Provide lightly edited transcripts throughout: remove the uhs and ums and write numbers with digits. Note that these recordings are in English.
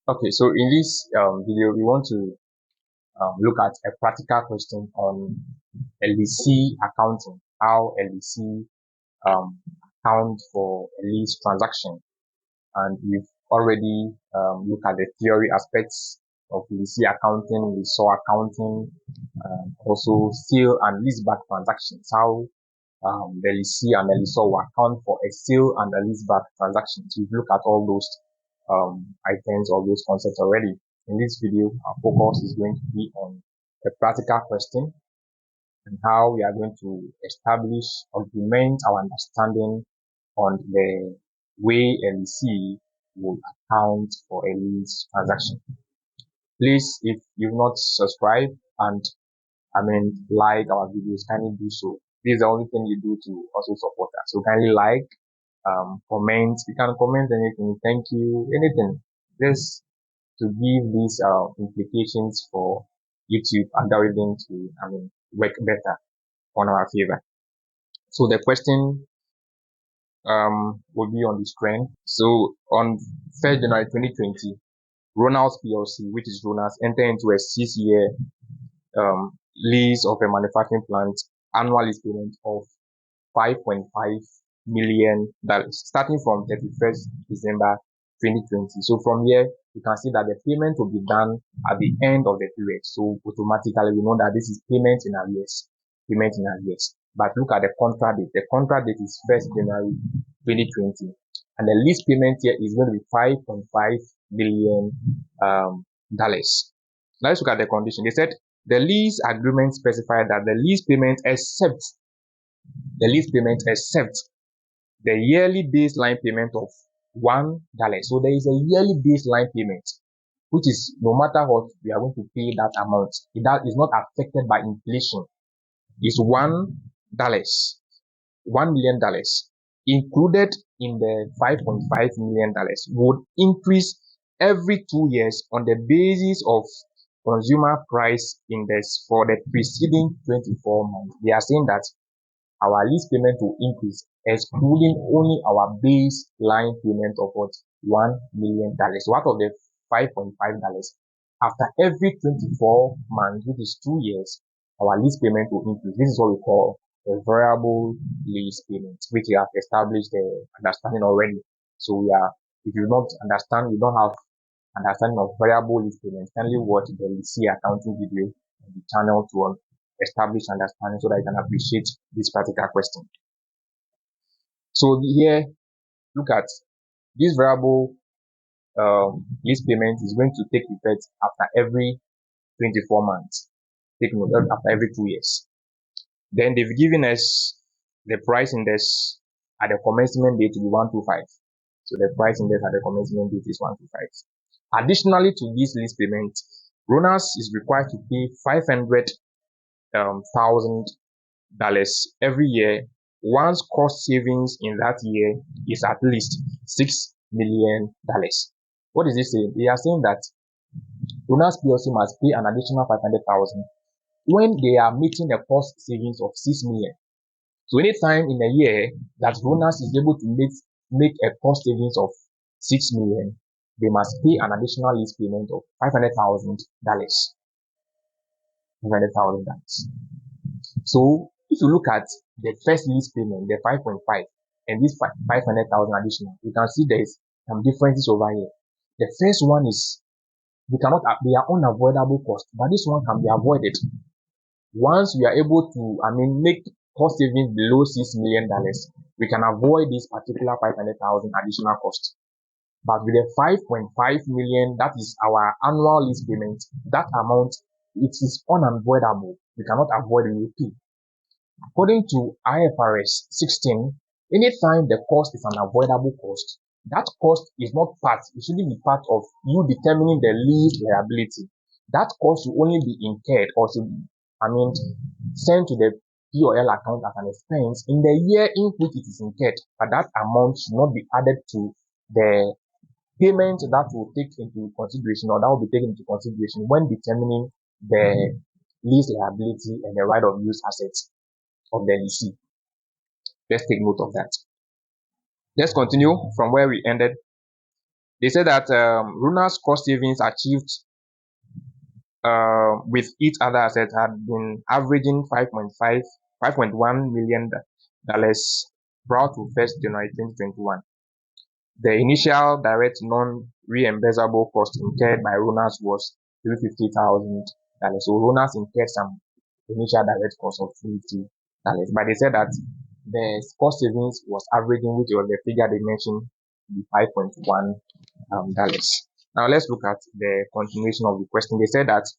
Okay, so in this video, we want to look at a practical question on a lessee accounting, how a lessee account for a lease transaction. And we've already looked at the theory aspects of lessee accounting, lessor accounting, also sale and lease-back transactions, how the lessee and the lessor will account for a sale and a lease-back transaction. So we've looked at all those items or those concepts already. In this video, our focus is going to be on a practical question and how we are going to establish, augment our understanding on the way a lessee will account for a lease transaction. Please, if you've not subscribed and like our videos, kindly do so. This is the only thing you do to also support us. So kindly like, comment. You can comment anything. Thank you, anything. Just to give these implications for YouTube algorithm to work better on our favor. So the question will be on the screen. So on 1st January 2020, RONAS PLC, which is RONAS, entered into a 6-year lease of a manufacturing plant, annual lease payment of $5.5 million, starting from 31st December 2020. So from here, you can see that the payment will be done at the end of the period. So automatically, we know that this is payment in arrears. Payment in arrears. But look at the contract date. The contract date is 1st January 2020. And the lease payment here is going to be $5.5 million. Now let's look at the condition. They said the lease agreement specified that the lease payment except the yearly baseline payment of $1. So there is a yearly baseline payment, which is no matter what, we are going to pay that amount. That is not affected by inflation. It's $1 million included in the $5.5 million would increase every 2 years on the basis of consumer price index for the preceding 24 months. They are saying that our lease payment will increase, excluding only our baseline payment of what? $1 million. So out of the $5.5, after every 24 months, which is 2 years, our lease payment will increase. This is what we call a variable lease payment, which we have established the understanding already. So if you don't understand, you don't have understanding of variable lease payments, kindly watch the lessee accounting video on the channel to establish understanding so that you can appreciate this particular question. So here, look at this variable lease payment is going to take effect after every 24 months. Take note, after every 2 years. Then they've given us the price index at the commencement date to be 125. So the price index at the commencement date is 125. Additionally to this lease payment, RONAS is required to pay $500,000 every year once cost savings in that year is at least $6 million. What is this saying? They are saying that RONAS PLC must pay an additional $500,000 when they are meeting a cost savings of $6 million. So anytime in a year that RONAS is able to make a cost savings of $6 million, they must pay an additional lease payment of $500,000. So if you look at the first lease payment, the 5.5, and this 500,000 additional, you can see there is some differences over here. The first one is they are unavoidable costs, but this one can be avoided. Once we are able to, make cost savings below $6 million, we can avoid this particular 500,000 additional cost. But with the 5.5 million, that is our annual lease payment, that amount, it is unavoidable. We cannot avoid it. According to IFRS 16, anytime the cost is an avoidable cost, that cost is not it shouldn't be part of you determining the lease liability. That cost will only be incurred or sent to the P&L account as an expense in the year in which it is incurred, but that amount should not be added to the payment that will take into consideration, or that will be taken into consideration when determining the lease liability and the right of use assets of the lessee. Let's take note of that. Let's continue from where we ended. They said that RONAS cost savings achieved with each other asset had been averaging 5.1 million dollars prior to 1st January 2021. The initial direct non-reimbursable cost incurred by RONAS was $350,000. So RONAS incurred some initial direct cost of $350,000, but they said that the cost savings was averaging, which was the figure they mentioned, the $5.1. Now let's look at the continuation of the question. They said that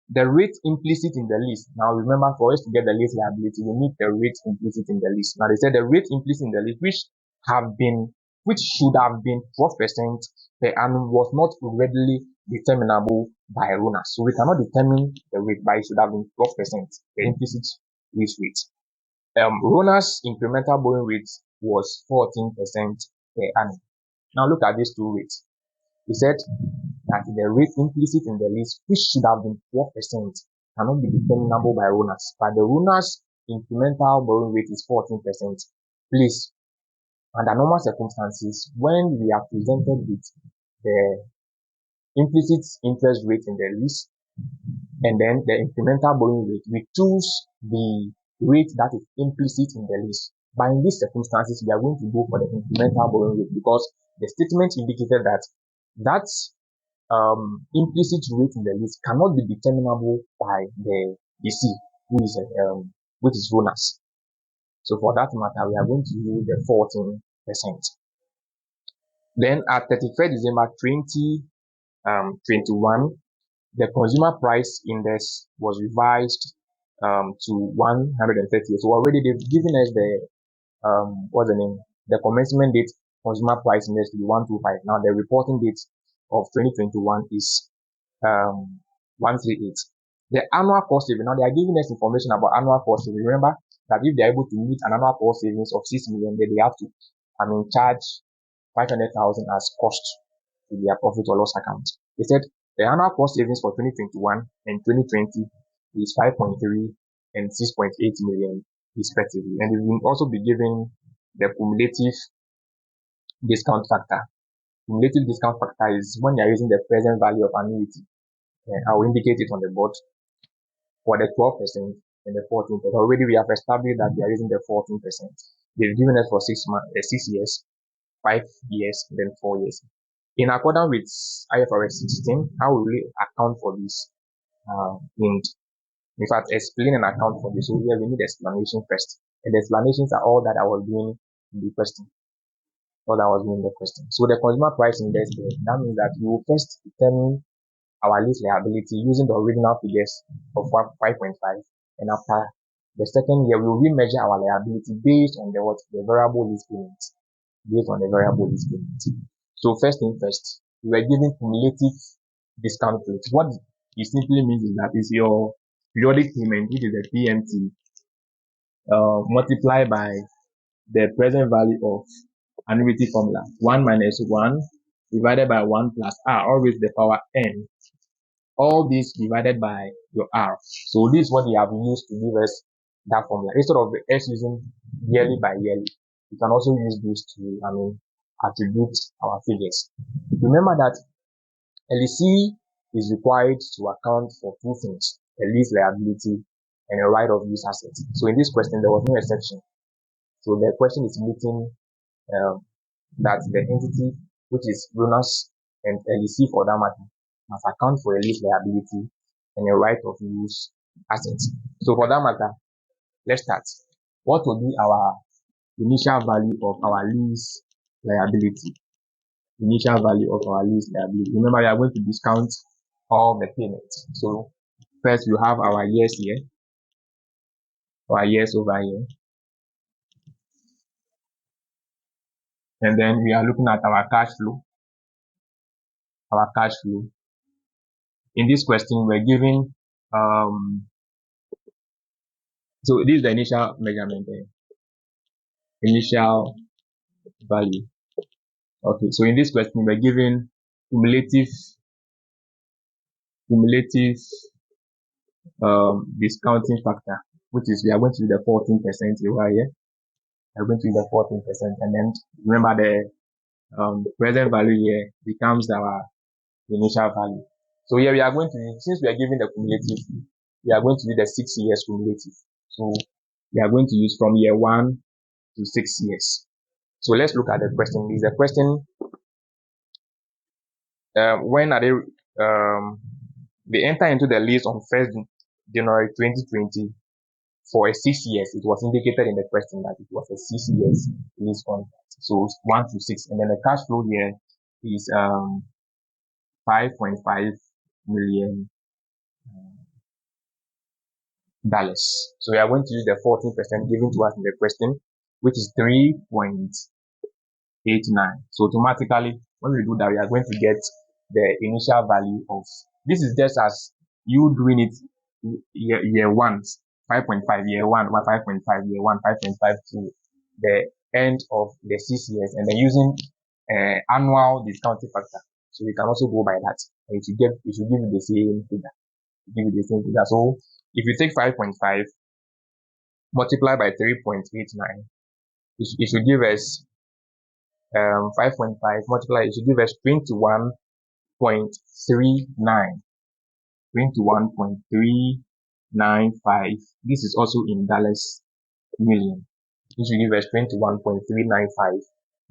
the rate implicit in the lease. Now remember, for us to get the lease liability, we need the rate implicit in the lease. Now they said the rate implicit in the lease, which should have been 12% per annum, was not readily determinable by RONAS. So we cannot determine the rate, but it should have been 12%, the implicit lease rate. RONAS incremental borrowing rate was 14% per annum. Now look at these two rates. He said that the rate implicit in the lease, which should have been 12%, cannot be determinable by RONAS, but the RONAS incremental borrowing rate is 14%. Please, under normal circumstances, when we are presented with the implicit interest rate in the lease and then the incremental borrowing rate, we choose the rate that is implicit in the lease. But in these circumstances, we are going to go for the incremental borrowing rate because the statement indicated that implicit rate in the lease cannot be determinable by the DC, which is RONAS. So for that matter, we are going to use the 14%. Then at 31st December 2021, the consumer price index was revised to 130. So already they've given us the the commencement date consumer price index to be 125. Now the reporting date of 2021 is 138. The annual cost saving. Now they are giving us information about annual cost saving. Remember that if they are able to meet an annual cost savings of 6 million, then they have to charge 500,000 as cost to their profit or loss account. They said the annual cost savings for 2021 and 2020 is 5.3 and 6.8 million respectively. And they will also be given the cumulative discount factor. Cumulative discount factor is when you are using the present value of annuity. I will indicate it on the board for the 12% and the 14%. Already we have established that they are using the 14%. They've given us for 6 years, 5 years, then 4 years. In accordance with IFRS 16, how will we account for this? In fact, explain and account for this. So here we need explanation first. And the explanations are all that I was doing in the question. All that I was doing in the question. So the consumer price index, that means that we will first determine our lease liability using the original figures of 5.5, and after the second year we will remeasure our liability based on the variable lease payment. So first thing first, we were given cumulative discount rate. What it simply means is that is your periodic payment, which is the PMT, multiplied by the present value of annuity formula, 1 minus 1 divided by 1 plus r, always the power n. All this divided by your R. So this is what they have used to give us that formula. Instead of us using yearly by yearly, we can also use this to attribute our figures. Remember that a lessee is required to account for two things: a lease liability and a right of use asset. So in this question, there was no exception. So the question is meeting that the entity, which is RONAS and a lessee for that matter, must account for a lease liability and a right of use assets. So for that matter, let's start. What will be our initial value of our lease liability? Initial value of our lease liability. Remember, we are going to discount all the payments. So first we have our years here, our years over here. And then we are looking at our cash flow. Our cash flow. In this question, we're given so this is the initial measurement there. Initial value. Okay, so in this question, we're given cumulative discounting factor, which is we are going to do the 14% over here. We're going to do the 14%, and then remember present value here becomes our initial value. So here we are going to use, since we are given the cumulative, we are going to use the 6 years cumulative. So we are going to use from year 1 to 6 years. So let's look at the question. Is the question, when are they enter into the lease on 1st January 2020 for a 6 years. It was indicated in the question that it was a 6 years lease contract. So 1 to 6, and then the cash flow here is 5.5 million dollars. So we are going to use the 14% given to us in the question, which is 3.89. So automatically, when we do that, we are going to get the initial value of, this is just as you doing it year 1, 5.5, year 1, 5.5, year 1, 5.5 to the end of the 6 years, and then using annual discounting factor. So we can also go by that. And it should give you the same figure. So if you take 5.5 multiply by 3.89, it should give us 5.5 multiply, it should give us 21.39. 21.395. This is also in dollars million. This will give us 21.395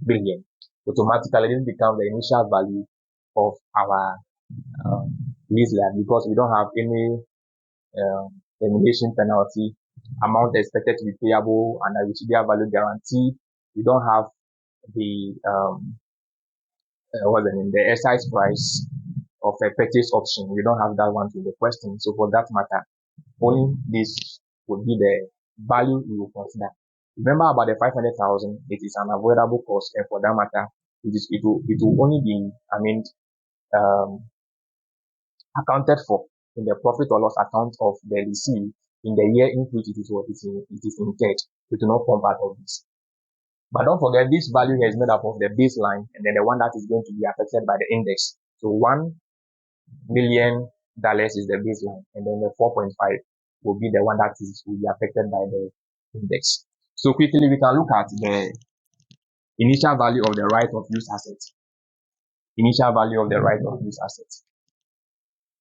billion. Automatically, this becomes the initial value of our lease liability, because we don't have any termination penalty, amount expected to be payable, and a residual value guarantee. We don't have the the excise price of a purchase option. We don't have that one in the question. So for that matter, only this would be the value we will consider. Remember about the 500,000, it is an avoidable cost, and for that matter, it will only be, accounted for in the profit or loss account of the lessee in the year in which it is incurred. It will not form part of this. But don't forget, this value here is made up of the baseline and then the one that is going to be affected by the index. So $1 million is the baseline, and then the 4.5 will be the one that will be affected by the index. So quickly, we can look at the initial value of the right of use asset. Initial value of the right of use asset.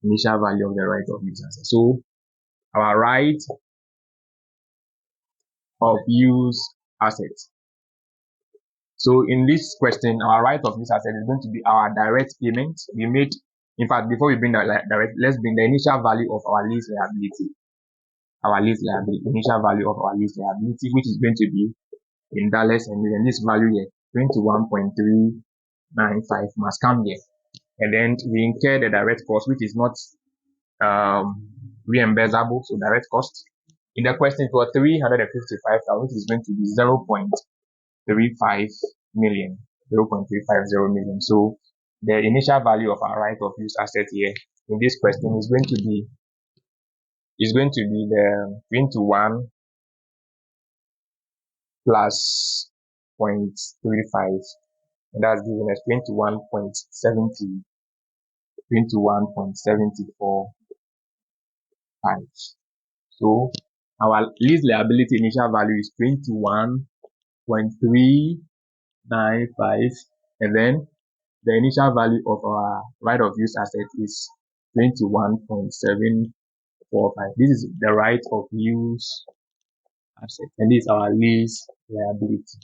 Initial value of the right of use asset. So our right of use asset. So in this question, our right of use asset is going to be our direct payment we made. In fact, before we bring the direct, let's bring the initial value of our lease liability. Our lease liability, initial value of our lease liability, which is going to be in dollars and million. This value here, 21.395 must come here. And then we incur the direct cost, which is not reimbursable, so direct cost. In the question for 355,000, which is going to be 0.35 million, 0.350 million. So the initial value of our right of use asset here in this question is going to be the 21 plus 0.35, and that's giving us 21.75. So our lease liability initial value is 21.395, and then the initial value of our right of use asset is 21.745. This is the right of use asset, and this is our lease liability,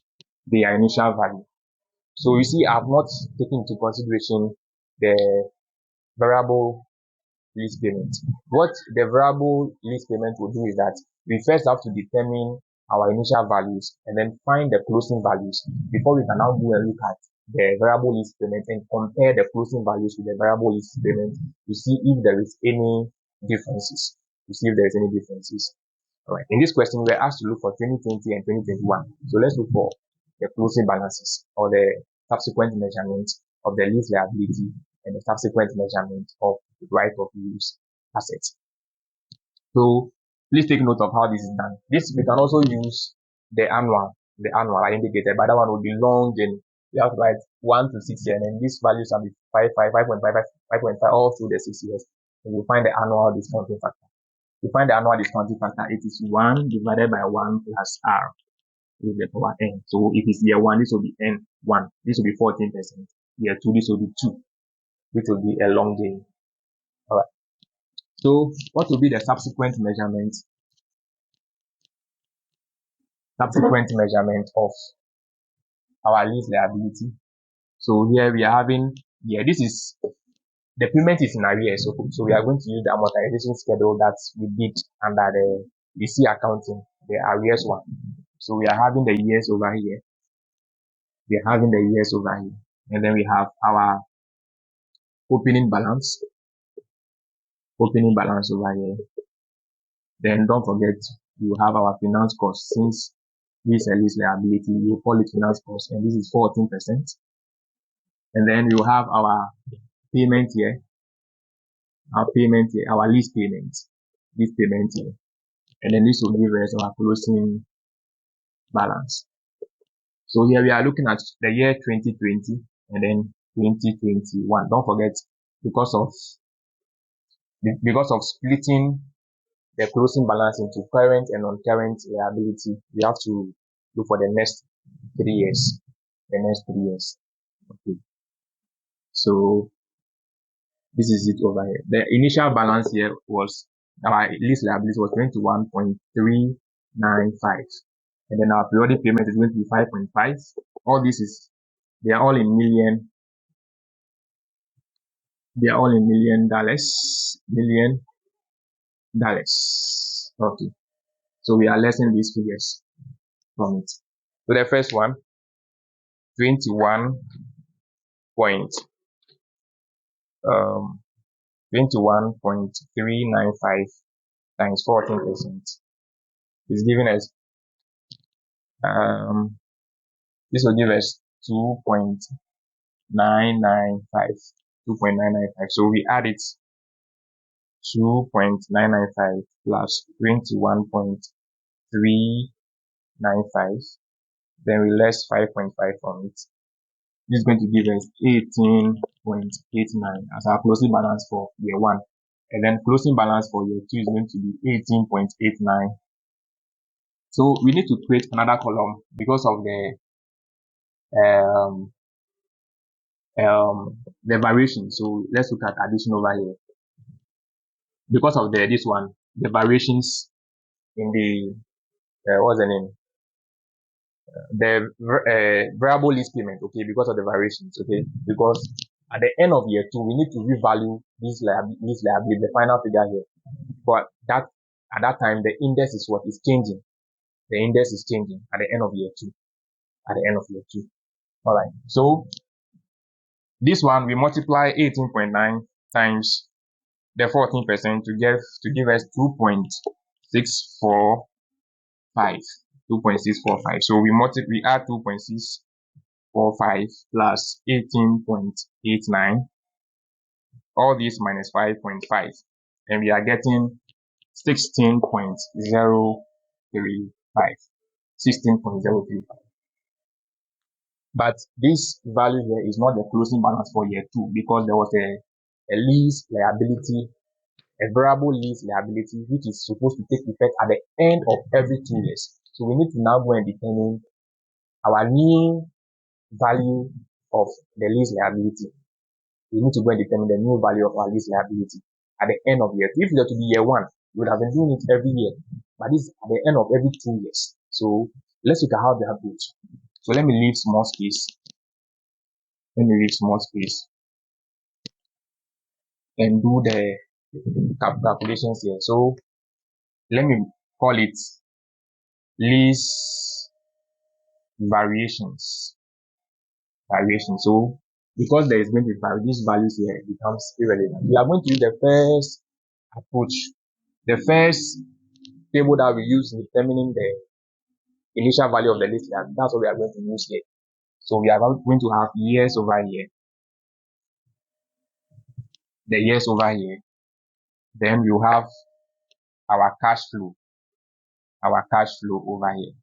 their initial value. So you see, I've not taken into consideration the variable lease payment. What the variable lease payment will do is that we first have to determine our initial values and then find the closing values before we can now go and look at the variable lease payment and compare the closing values with the variable lease payment to see if there is any differences. All right. In this question, we're asked to look for 2020 and 2021. So let's look for the closing balances or the subsequent measurement of the lease liability and the subsequent measurement of the right of use assets. So please take note of how this is done. This we can also use the annual I indicated, but that one will be long and we have to write 1 to 6 years, and then these values will be 5.5, 5.5 all through the 6 years. And we'll find the annual discounting factor. To find the annual discounting factor, it is 1 divided by 1 plus R. to the power n. So if it's year 1, this will be n1. This will be 14%. Year 2, this will be 2, which will be a long gain. All right. So what will be the subsequent measurement? Subsequent measurement of our lease liability. So here we are having, this is, the payment is in arrears. So we are going to use the amortization schedule that we did under the DC accounting, the arrears one. So we are having the years over here. We are having the years over here. And then we have our opening balance over here. Then don't forget, you have our finance cost. Since this is a lease liability, you call it finance cost, and this is 14%. And then you have our payment here, our lease payment, this payment here. And then this will give us our closing balance. So here we are looking at the year 2020 and then 2021. Don't forget, because of splitting the closing balance into current and non-current liability, we have to look for the next 3 years. Okay. So this is it over here. The initial balance here was, our lease liability was 21.395. And then our periodic payment is going to be 5.5. All this is, they are all in million. They are all in million dollars. Okay. So we are lessening these figures from it. So the first one, 21.395 times 14% is giving us, this will give us 2.995. So we add it, 2.995 plus 21.395. Then we less 5.5 from it. This is going to give us 18.89 as our closing balance for year 1. And then closing balance for year 2 is going to be 18.89. So we need to create another column because of the variation. So let's look at addition over here. Because of this one, the variations in the what's the name? The variable lease payment, okay, because of the variations, okay, because at the end of year 2, we need to revalue this liability, the final figure here. But at that time, the index is what is changing. The index is changing at the end of year 2. All right. So this one, we multiply 18.9 times the 14% to give us 2.645. So we add 2.645 plus 18.89, all this minus 5.5, and we are getting 16.035. But this value here is not the closing balance for year 2, because there was a lease liability, a variable lease liability, which is supposed to take effect at the end of every 2 years. So we need to now go and determine our new value of the lease liability. We need to go and determine the new value of our lease liability at the end of year 2. If it were to be year 1, we would have been doing it every year, but this is at the end of every 2 years. So let's look at how they have it. So let me leave small space. And do the calculations here. So let me call it lease variations. So because there is going to be these values here, it becomes irrelevant. We are going to use the first approach, the first table that we use in determining the initial value of the lease liability. That's what we are going to use here. So we are going to have years over here, the years over here. Then you have our cash flow over here.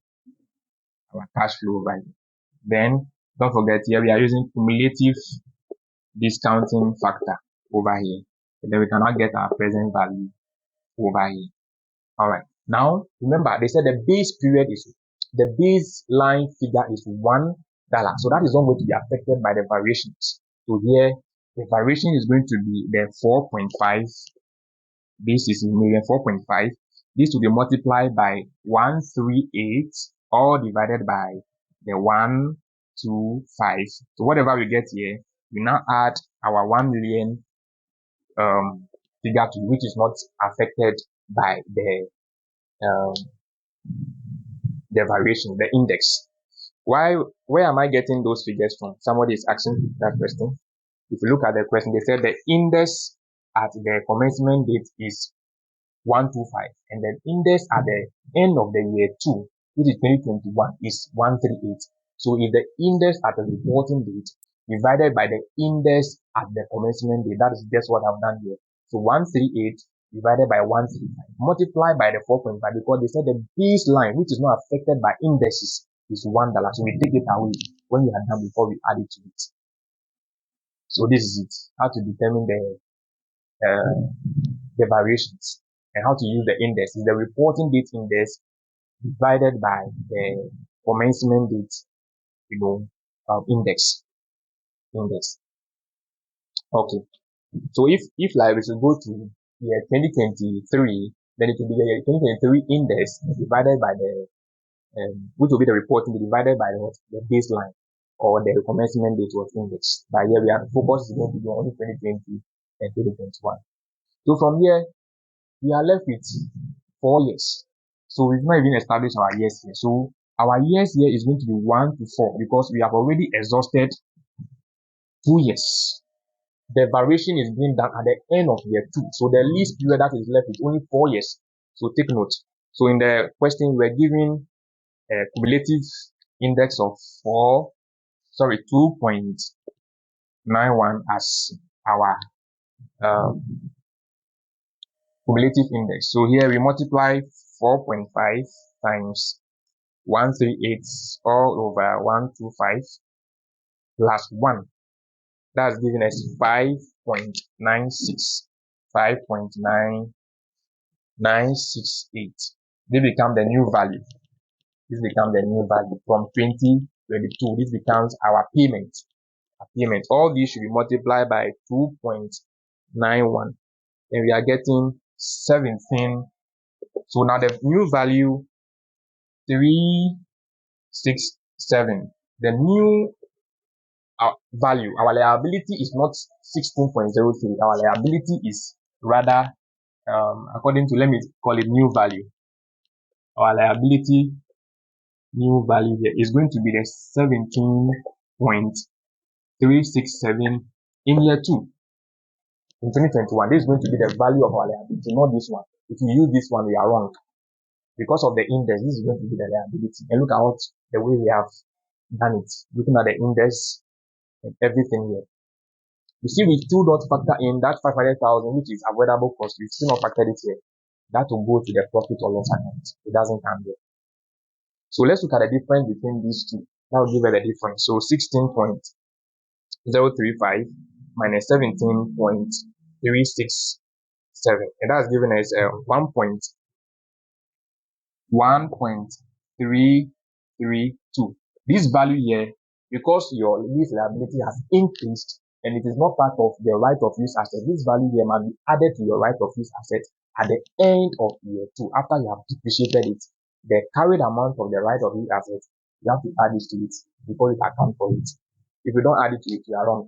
Then don't forget, here we are using cumulative discounting factor over here. And then we cannot get our present value over here. All right. Now remember, they said the base period is the baseline figure is $1. So that is not going to be affected by the variations. So here, the variation is going to be the 4.5. This is in million 4.5. This will be multiplied by 138, all divided by the 125. So whatever we get here, we now add our 1 million figure to which is not affected by um, the variation, the index. Where am I getting those figures from? Somebody is asking that question. If you look at the question, they said the index at the commencement date is 125, and then index at the end of the year 2, which is 2021, is 138. So if the index at the reporting date divided by the index at the commencement date, that is just what I've done here. So 138 divided by 135, multiplied by the 4.5, because they said the baseline, which is not affected by indexes, is $1. So we take it away when we are done before we add it to it. So this is it, how to determine the variations and how to use the index. Is the reporting date index divided by the commencement date, index. Okay. So if like we should go to year 2023, then it will be the 2023 index divided by the which will be the reporting divided by the baseline or the commencement date was index. But here we are focus is going to be only 2020 and 2021. So from here we are left with 4 years. So we've not even established our years here. So our years here is going to be 1 to 4 because we have already exhausted 2 years. The variation is being done at the end of year 2. So the lease period that is left is only 4 years. So take note. So in the question, we're given a cumulative index of 2.91 as our cumulative index. So here we multiply 4.5 times 138 all over 125 plus 1. That's giving us 5.96. 5.9968. This becomes the new value. From 2022. This becomes our payment. All these should be multiplied by 2.91. And we are getting 17. So now the new value 367. The new value, our liability is not 16.03. Our liability is rather, according to, let me call it new value. Our liability new value here is going to be the 17.367 in year 2. In 2021, this is going to be the value of our liability, not this one. If you use this one, we are wrong. Because of the index, this is going to be the liability. And look at the way we have done it. Looking at the index and everything here. You see, we still don't factor in that 500,000, which is avoidable cost. We still not factored it here. That will go to the profit or loss account. It doesn't come here. So let's look at the difference between these two. That will give us the difference. So 16.035 minus 17.367. And that's given us 1.332. This value here, because your lease liability has increased and it is not part of the right of use asset, this value here must be added to your right of use asset at the end of year 2 after you have depreciated it. The carried amount of the right of use asset, you have to add it to it before you account for it. If you don't add it to it, you are wrong.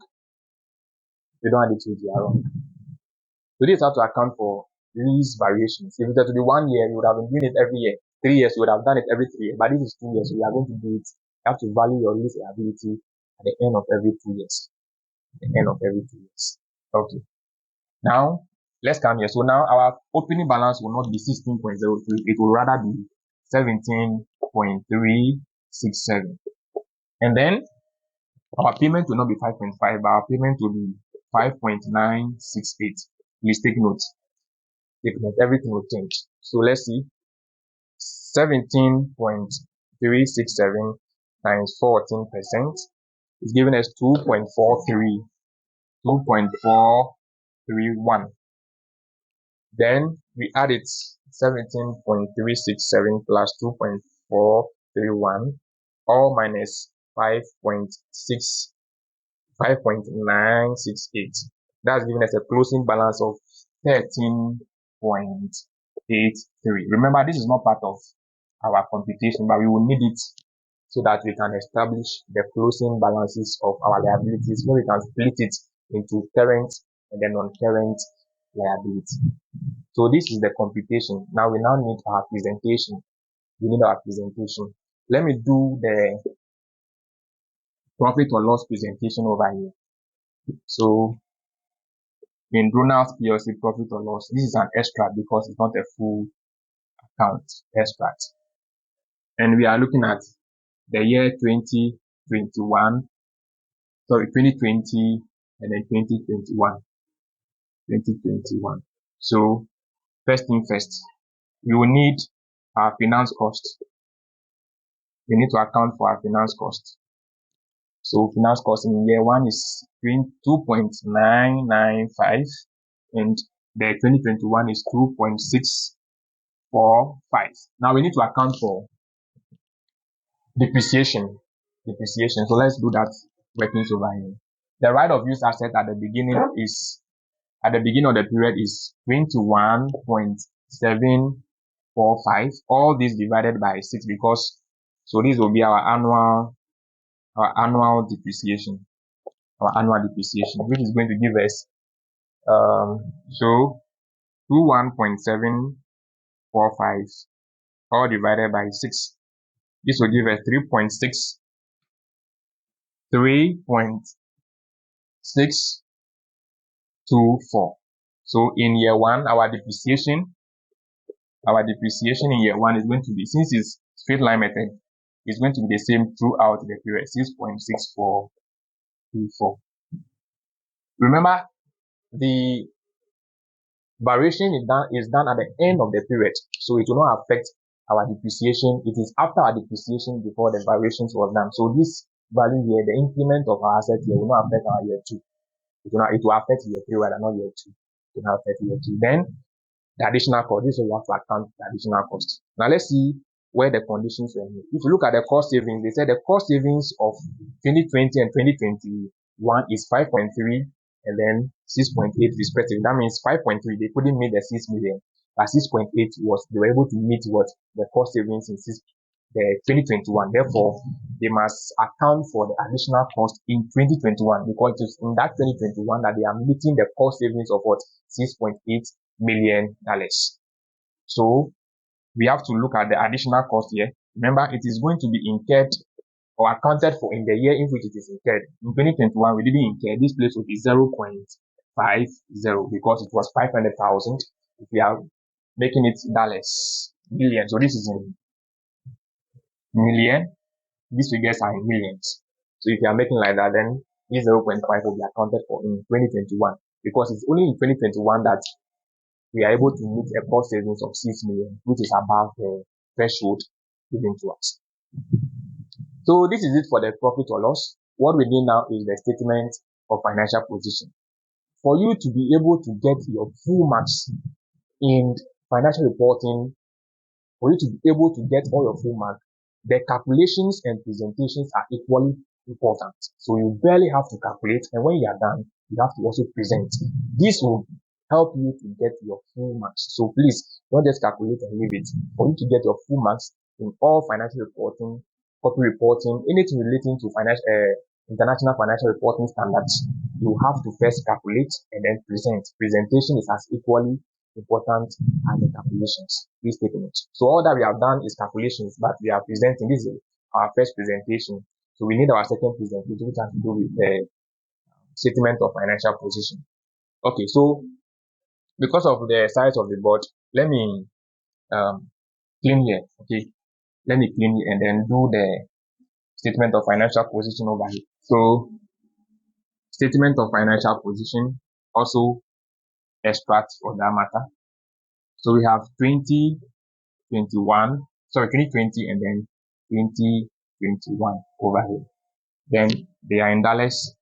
So this is how to account for lease variations. If it were to be 1 year, you would have been doing it every year. 3 years, you would have done it every 3 years. But this is 2 years, so you are going to do it. You have to value your lease liability at the end of every 2 years. Okay. Now, let's come here. So now our opening balance will not be 16.03. It will rather be 17.367. And then our payment will not be 5.5, but our payment will be 5.968. Please take note. Everything will change. So let's see. 17.367 times 14% is giving us 2.41. Then we add it 17.367 plus 2.43 5.931 or minus 5.968. That's giving us a closing balance of 13.83. Remember, this is not part of our computation, but we will need it so that we can establish the closing balances of our liabilities, where we can split it into current and then non-current liability. So this is the computation. Now we need our presentation. We need our presentation. Let me do the profit or loss presentation over here. So in RONAS PLC profit or loss, this is an extract because it's not a full account extract. And we are looking at the year 2020 and then 2021. So first thing first, we will need our finance cost. We need to account for our finance cost. So finance cost in year 1 is 2.995 and the 2021 is 2.645. Now we need to account for depreciation. So let's do that workings over here. The right of use asset at the beginning of the period is 21.745. All this divided by 6 because so this will be our annual depreciation. Which is going to give us so 21.745 all divided by 6. This will give us 3.24. So in year 1, our depreciation in year 1 is going to be, since it's straight line method, it's going to be the same throughout the period, 6.6424. Remember, the variation is done at the end of the period, so it will not affect our depreciation. It is after our depreciation before the variations was done. So this value here, the increment of our asset here, will not affect our year 2. It will affect year 3 rather not year 2. It will not affect year 2. Then the additional cost. This is where we have to account the additional cost. Now let's see where the conditions were here. If you look at the cost savings, they said the cost savings of 2020 and 2021 is 5.3 and then 6.8 respectively. That means 5.3 they couldn't meet the 6 million, but 6.8 was they were able to meet what the cost savings in the 2021. Therefore, they must account for the additional cost in 2021 because it is in that 2021 that they are meeting the cost savings of what $6.8 million. So we have to look at the additional cost here. Remember, it is going to be incurred or accounted for in the year in which it is incurred. In 2021, we didn't incur. This place will be 0.50 because it was 500,000. If we are making it dollars, million. So this is in million. These figures are in millions. So if you are making like that, then this 0.5 will be accounted for in 2021 because it's only in 2021 that we are able to meet a cost savings of 6 million, which is above the threshold given to us. So this is it for the profit or loss. What we need now is the statement of financial position. For you to be able to get your full marks in financial reporting, for you to be able to get all your full marks, the calculations and presentations are equally important. So you barely have to calculate, and when you are done, you have to also present. This will help you to get your full marks. So please don't just calculate and leave it. For you to get your full marks in all financial reporting, corporate reporting, anything relating to international financial reporting standards, you have to first calculate and then present. Presentation is as equally important as the calculations. Please take a note. So all that we have done is calculations, but we are presenting. This is our first presentation. So we need our second presentation, which has to do with the statement of financial position. Okay, so because of the size of the board, let me clean here. Okay, let me clean here and then do the statement of financial position over here. So statement of financial position, also extract for that matter. So we have 2020 and then 2021 over here. Then they are in dollars.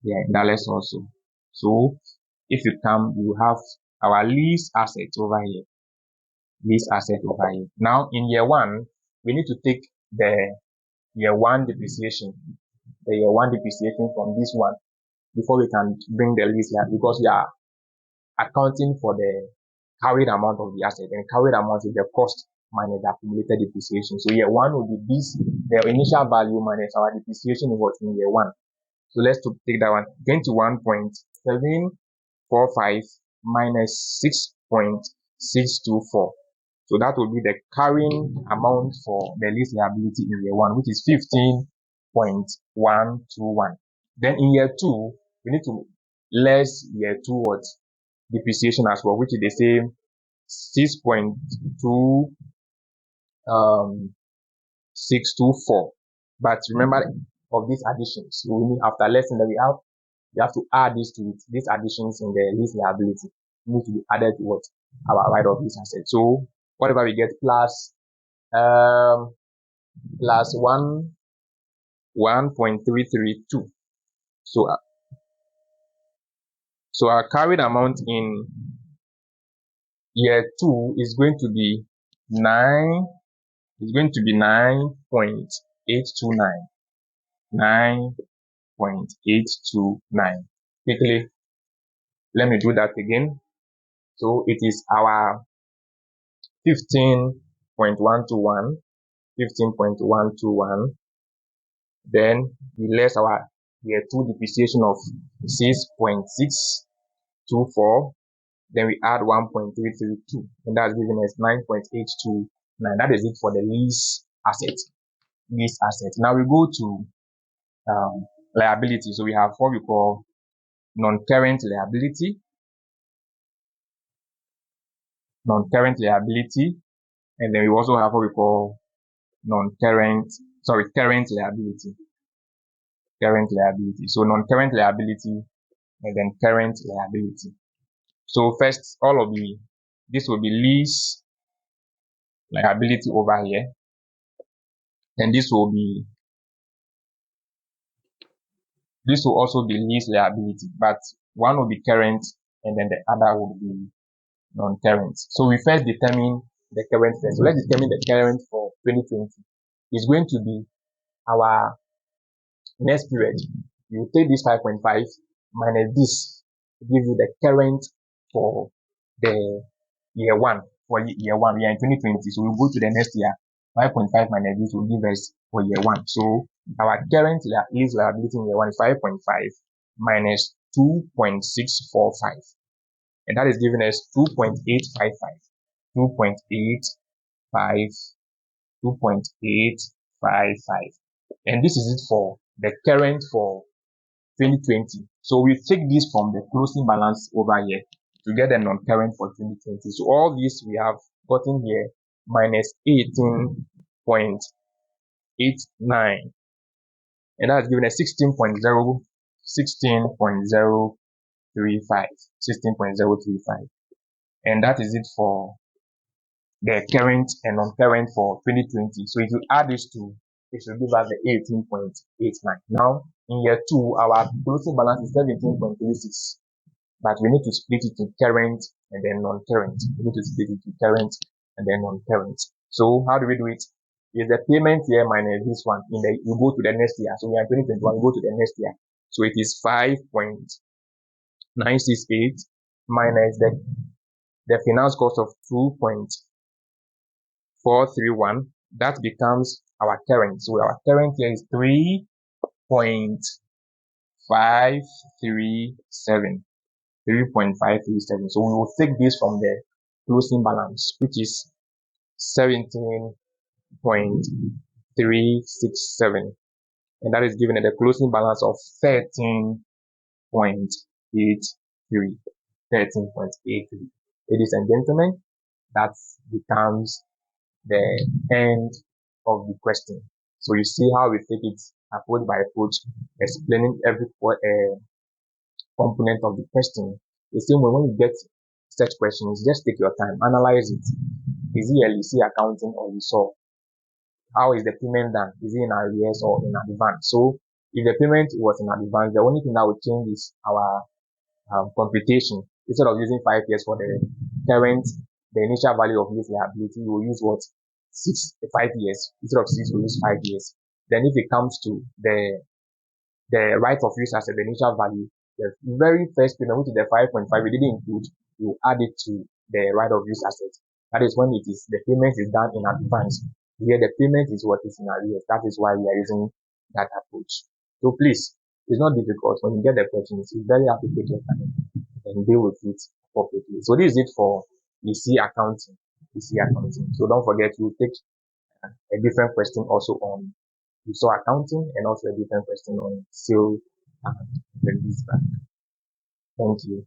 They are in dollars also. So if you come, you have our lease assets over here. Lease asset over here. Now in year 1, we need to take the year one depreciation, from this one before we can bring the lease liability, because we are accounting for the carried amount of the asset, and carried amount is the cost minus the accumulated depreciation. So year one will be this, the initial value minus our depreciation is what in year one. So let's take that one, 21.745 minus 6.624. So that will be the carrying amount for the lease liability in year one, which is 15.121. Then in year two, we need to less year two what depreciation as well, which is the same 6.624. But remember of these additions, we need, after lesson that we have to add this to it. These additions in the lease liability need to be added to what our right of lease asset. So whatever we get plus 1.332. So our carried amount in year two is going to be 9.829. 9.829. Quickly, let me do that again. So it is our 15.121, 15.121. Then we less our year two depreciation of 6.624. Then we add 1.332, and that's giving us 9.829. That is it for the lease asset. Now we go to liability. So we have what we call non-current liability, and then we also have what we call current liability. So non-current liability and then current liability. So first, this will be lease liability over here, and this will also be lease liability, but one will be current and then the other will be non-current. So we first determine the current first. So let's determine the current for 2020. It's going to be our next period. You take this 5.5 minus this to give you the current for the year one. For year one, we are in 2020, so we'll go to the next year. 5.5 minus this will give us for year one. So our current lease liability in year one is 5.5 minus 2.645, and that is giving us 2.855. 2.855, and this is it for the current for 2020. So we take this from the closing balance over here to get the non-current for 2020. So all this we have gotten here minus 18.89, and that's given us 16.035, and that is it for the current and non-current for 2020. So if you add these two, it should give us the 18.89. Now in year two, our closing balance is 17.36, but we need to split it to current and then non-current. So how do we do it? Is the payment here minus this one, you go to the next year. So we are 2021, you go to the next year. So it is 5.968 minus the finance cost of 2.431. That becomes our current. So our current here is 3.537. So we will take this from the closing balance, which is 17.367, and that is given at the closing balance of 13.83. Ladies and gentlemen, that becomes the end of the question. So you see how we take it approach by approach, explaining every component of the question. The same way, when you get such questions, just take your time, analyze it. Is it a lease accounting or leasehold? How is the payment done? Is it in arrears or in advance? So if the payment was in advance, the only thing that would change is our computation. Instead of using 5 years for the initial value of lease liability, we will use what? 5 years. Instead of 6, we use 5 years. Then if it comes to the right of use as a initial value, the very first payment, which is the 5.5, we didn't include, you add it to the right of use asset. That is when it is the payment is done in advance. Here the payment is what is in arrears. That is why we are using that approach. So please, it's not difficult. When you get the question, it's very happy to take your time and deal with it appropriately. So this is it for EC accounting. EC accounting. So don't forget to take a different question also on resource accounting and also a different question on sale and the lease back. Thank you.